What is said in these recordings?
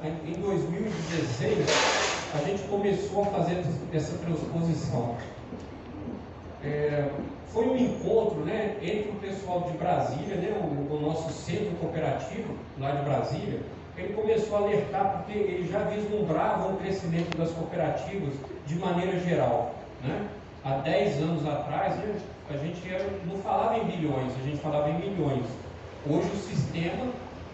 em 2016, a gente começou a fazer essa transposição. Foi um encontro, né, entre o pessoal de Brasília, né, o nosso centro cooperativo lá de Brasília. Ele começou a alertar porque ele já vislumbrava o crescimento das cooperativas de maneira geral, né? Há 10 anos atrás, né, a gente não falava em bilhões, a gente falava em milhões. Hoje o sistema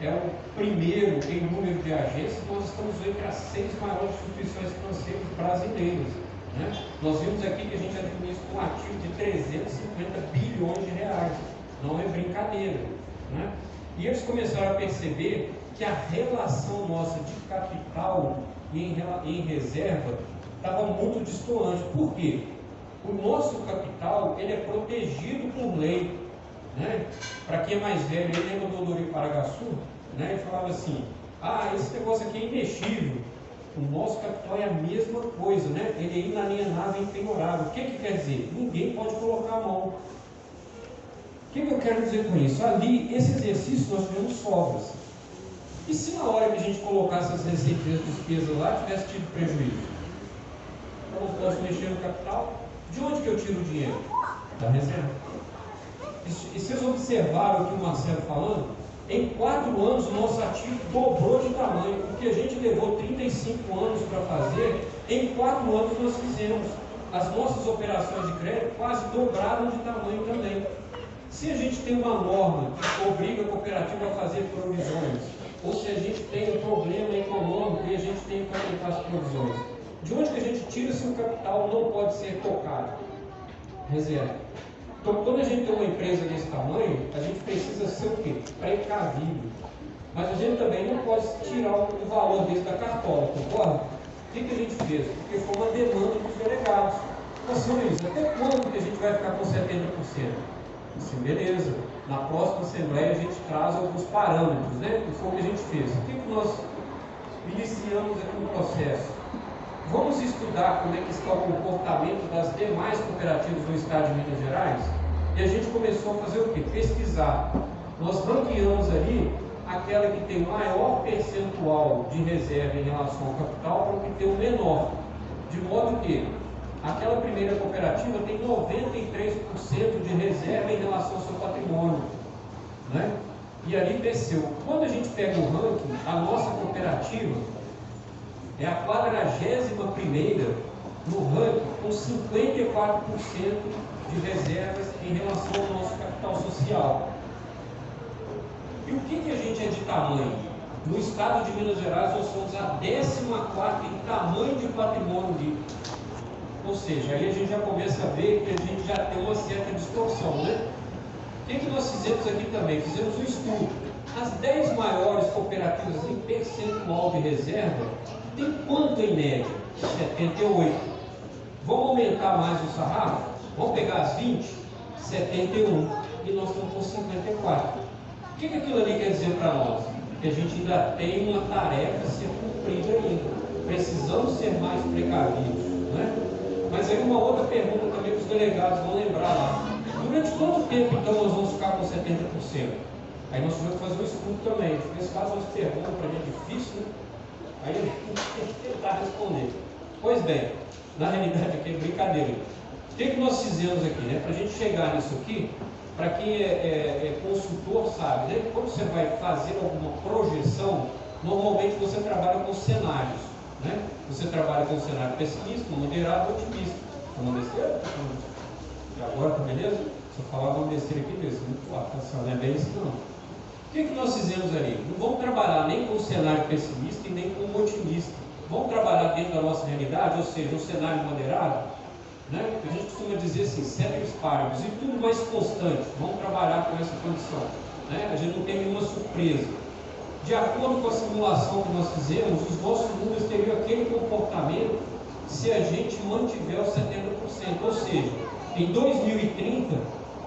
é o primeiro em número de agências. Nós estamos entre as 6 maiores instituições financeiras brasileiras, né? Nós vimos aqui que a gente administra um ativo de 350 bilhões de reais, não é brincadeira, né? E eles começaram a perceber que a relação nossa de capital em reserva estava muito distoante. Por quê? O nosso capital ele é protegido por lei, né? Para quem é mais velho, ele lembra do Odori Paragaçu, né? Ele falava assim: esse negócio aqui é imexível. O nosso capital é a mesma coisa, né? Ele é inalienável e impenhorável. O que quer dizer? Ninguém pode colocar a mão. O que eu quero dizer com isso? Ali, esse exercício, nós tivemos sobras. E se na hora que a gente colocasse as receitas e as despesas lá, tivesse tido prejuízo? Eu não posso mexer no capital. De onde que eu tiro o dinheiro? Da reserva. E vocês observaram aqui o Marcelo falando? Em 4 anos o nosso ativo dobrou de tamanho. O que a gente levou 35 anos para fazer, em 4 anos nós fizemos. As nossas operações de crédito quase dobraram de tamanho também. Se a gente tem uma norma que obriga a cooperativa a fazer provisões, ou se a gente tem um problema econômico e a gente tem que aumentar as provisões, de onde que a gente tira se o capital não pode ser tocado? Reserva. Então, quando a gente tem uma empresa desse tamanho, a gente precisa ser o quê? Precavido. Mas a gente também não pode tirar o valor desse da cartola, concorda? O que a gente fez? Porque foi uma demanda dos delegados. Assim, Luiz, até quando que a gente vai ficar com 70%? Assim, beleza. Na próxima Assembleia a gente traz alguns parâmetros, né? E foi o que a gente fez. O que nós iniciamos aqui no processo? Vamos estudar como é que está o comportamento das demais cooperativas do estado de Minas Gerais? E a gente começou a fazer o quê? Pesquisar. Nós ranqueamos ali aquela que tem o maior percentual de reserva em relação ao capital para o que tem o menor. De modo que aquela primeira cooperativa tem 93% de reserva em relação ao seu patrimônio, né? E ali desceu. Quando a gente pega o ranking, a nossa cooperativa é a 41ª no ranking, com 54% de reservas em relação ao nosso capital social. E o que a gente é de tamanho? No estado de Minas Gerais, nós somos a 14ª em tamanho de patrimônio líquido. Ou seja, aí a gente já começa a ver que a gente já tem uma certa distorção, né? O que nós fizemos aqui também? Fizemos um estudo. As 10 maiores cooperativas em percentual de reserva tem quanto em média? 78. Vamos aumentar mais o sarrafo? Vamos pegar as 20? 71. E nós estamos com 54. O que aquilo ali quer dizer para nós? Que a gente ainda tem uma tarefa a ser cumprida ainda. Precisamos ser mais precavidos, né? Mas aí uma outra pergunta também que os delegados vão lembrar lá. Durante quanto tempo então nós vamos ficar com 70%? Aí nós tivemos que fazer um estudo também. Nesse caso, umas perguntas para a gente difícil, né? Aí a gente tem que tentar responder. Pois bem, na realidade aqui é brincadeira. O que nós fizemos aqui, né? Para a gente chegar nisso aqui, para quem é consultor sabe, né? Quando você vai fazer alguma projeção, normalmente você trabalha com cenários, né? Você trabalha com um cenário pessimista, moderado, otimista. Uma besteira? E agora, tá beleza? Se eu falar uma besteira aqui, beleza. Atenção, não é bem isso não. O que nós fizemos ali? Não vamos trabalhar nem com um cenário pessimista e nem com um otimista. Vamos trabalhar dentro da nossa realidade, ou seja, um cenário moderado, né? A gente costuma dizer assim, ceteris paribus, e tudo mais constante. Vamos trabalhar com essa condição, né? A gente não tem nenhuma surpresa. De acordo com a simulação que nós fizemos, os nossos números teriam aquele comportamento se a gente mantiver os 70%. Ou seja, em 2030,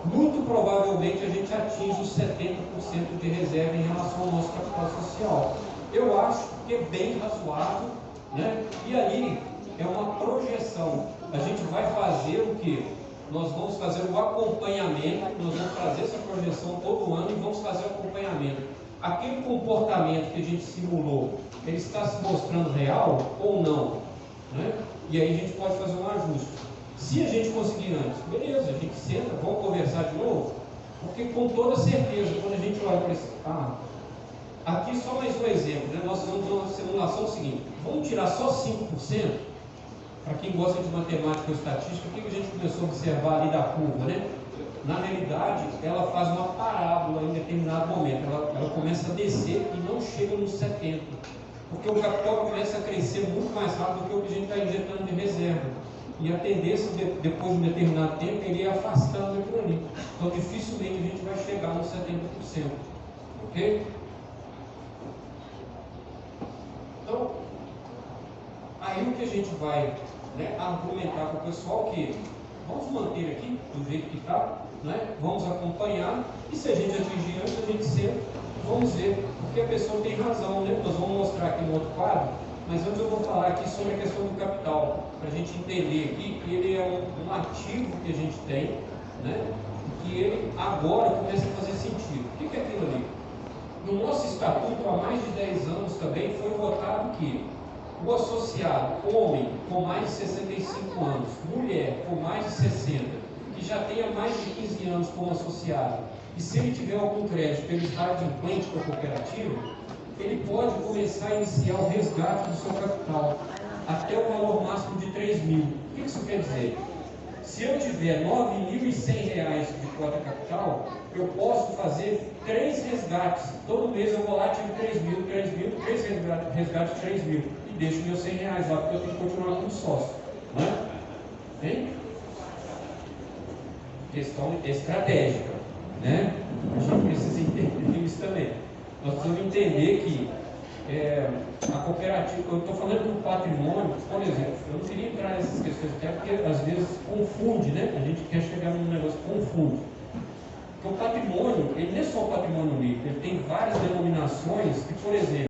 muito provavelmente a gente atinge os 70% de reserva em relação ao nosso capital social. Eu acho que é bem razoável, né? E aí é uma projeção. A gente vai fazer o quê? Nós vamos fazer o acompanhamento, nós vamos fazer essa projeção todo ano e vamos fazer o acompanhamento. aquele comportamento que a gente simulou, ele está se mostrando real ou não, né? E aí a gente pode fazer um ajuste. Se a gente conseguir antes, beleza, a gente senta, vamos conversar de novo, porque com toda certeza, quando a gente olha para esse... aqui só mais um exemplo, né? Nós vamos fazer uma simulação seguinte, vamos tirar só 5%, para quem gosta de matemática ou estatística, o que a gente começou a observar ali da curva, né? Na realidade, ela faz uma parábola em determinado momento, ela começa a descer e não chega nos 70%, porque o capital começa a crescer muito mais rápido do que o que a gente está injetando de reserva. E a tendência, depois de um determinado tempo, ele ir afastando aquilo ali. Então, dificilmente a gente vai chegar nos 70%. Ok? Então, aí o que a gente vai, né, argumentar para o pessoal que vamos manter aqui do jeito que está, né? Vamos acompanhar, e se a gente atingir antes, a gente senta, vamos ver, porque a pessoa tem razão, né? Nós vamos mostrar aqui no outro quadro, mas antes eu vou falar aqui sobre a questão do capital, para a gente entender aqui que ele é um ativo que a gente tem, né? Que ele agora começa a fazer sentido. O que é aquilo ali? No nosso estatuto, há mais de 10 anos também, foi votado que o associado, homem com mais de 65 anos, mulher com mais de 60, que já tenha mais de 15 anos como associado, e se ele tiver algum crédito pelo estar adimplente com a cooperativa, ele pode começar a iniciar o resgate do seu capital, até o valor máximo de 3 mil. O que isso quer dizer? Se eu tiver R$ 9.100 de cota capital, eu posso fazer 3 resgates. Todo mês eu vou lá, tiro 3 mil, 3 resgates de 3 mil. E deixo meus R$ 100 lá, porque eu tenho que continuar como sócio. Né? Hein? Questão estratégica. Né? A gente precisa entender isso também. Nós precisamos entender que a cooperativa, eu estou falando do patrimônio, por exemplo, eu não queria entrar nessas questões até porque às vezes confunde, né? A gente quer chegar num negócio que confunde. Porque o patrimônio, ele não é só o patrimônio líquido, ele tem várias denominações que, por exemplo,